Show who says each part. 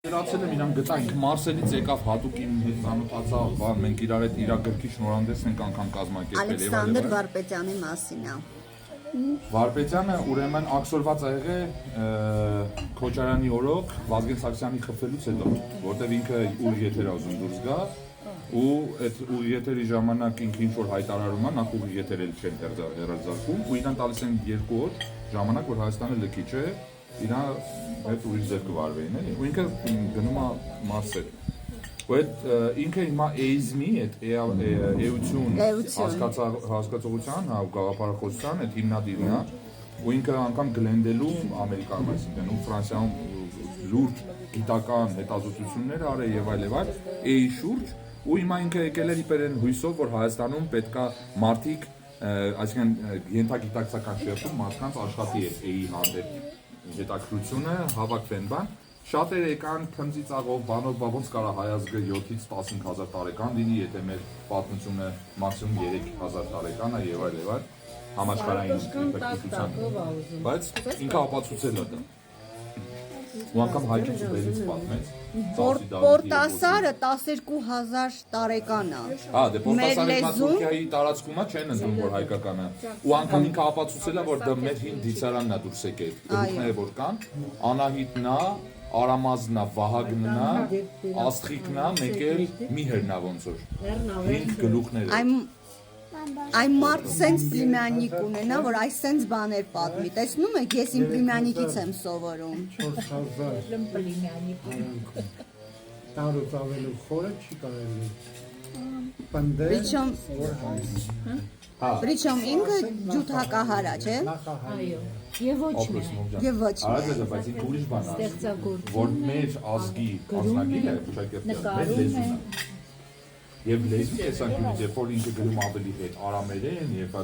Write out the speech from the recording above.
Speaker 1: Երացել եմ իրան գտանք Մարսելից եկավ հատուկ իմ հետ ծանոթացավ, բան մենք իրար հետ իր գրքի շնորհանդես ենք անգամ կազմակերպել եւ
Speaker 2: Ալեքսանդր Վարպետյանի մասին է։
Speaker 1: Վարպետյանը ուրեմն աքսորված ա եղել Քոչարյանի օրոք Վազգեն Սարգսյանի խփվելուց հետո, որտեվ ինքը ուղիղ եթեր ա ուզում դուրս գա ու այդ ուղիղ եթերի ժամանակ ինքը ինչ որ հայտարարում ա, նախ ուղիղ եթերել չեն հեռարձակում ու իրան տալիս են 2 օր ժամանակ, որ Հայաստանը լքի չէ իրա հետ ուրիշ ձև կվարվեին էլի ու ինքը գնում է Մարսել ու այդ ինքը հիմա էիզմի այդ էություն հասկացողության հա գաղափարախոսության այդ հիմնադիրն է ու ինքը անգամ Գլենդելում Ամերիկայում այսինքն ու Ֆրանսիայում լուրջ գիտական հետազոտություններ արել եւ այլ էի շուրջ ու հիմա ինքը եկել էր իբր այն հույսով որ Հայաստանում պետքա մարդիկ այսինքն ենթագիտակցական շերտում մարդկանց աշխատի այդ էի հանդեպ հետաքրությունը հավաքվեն բան շատերը եկան քնձի ծաղով բանով ոնց կարա հայ ազգը 7-ից 15000 տարեկան լինի եթե մեր պատմությունը մաքսիմում 3000 տարեկան է եւ այլ համաշխարհային պետության բայց ինքը ապացուցել է դա ու անգամ հայկից ու բերից պատմեց
Speaker 2: Պորտասարը 12000 տարեկան է
Speaker 1: հա դե Պորտասարը Թուրքիայի տարածքում է չեն ընդունում որ հայկական է ու անգամ ինքը ապացուցել է որ դա մեր հին դիցարանն է դուրս եկել գլուխները որ կան Անահիտն է Արամազնա, Վահագննա, Աստղիկնա, մեկ էլ Միհերնա ոնց որ հին գլուխները
Speaker 2: Այն մարդ սենց պլիմյանիկ ունենա, որ այս սենց բաներ պատմի տեսնում եք, ես իմ պլիմյանիկից եմ սովորում
Speaker 3: 4000 տարուց ավելի խորը չի կարելի
Speaker 2: Причем ինքը ջութակահար է, չէ։
Speaker 4: Եվ ոչ միայն
Speaker 2: Եվ ոչ
Speaker 1: Արագ է, բայց ինքը ուրիշ բան է որ մեր ազգի ազնագիր է մեր լեզուն է Եվ լեզվի տեսանկյունից երբ որ ինքը գնում ավելի հետ արամերեն եւ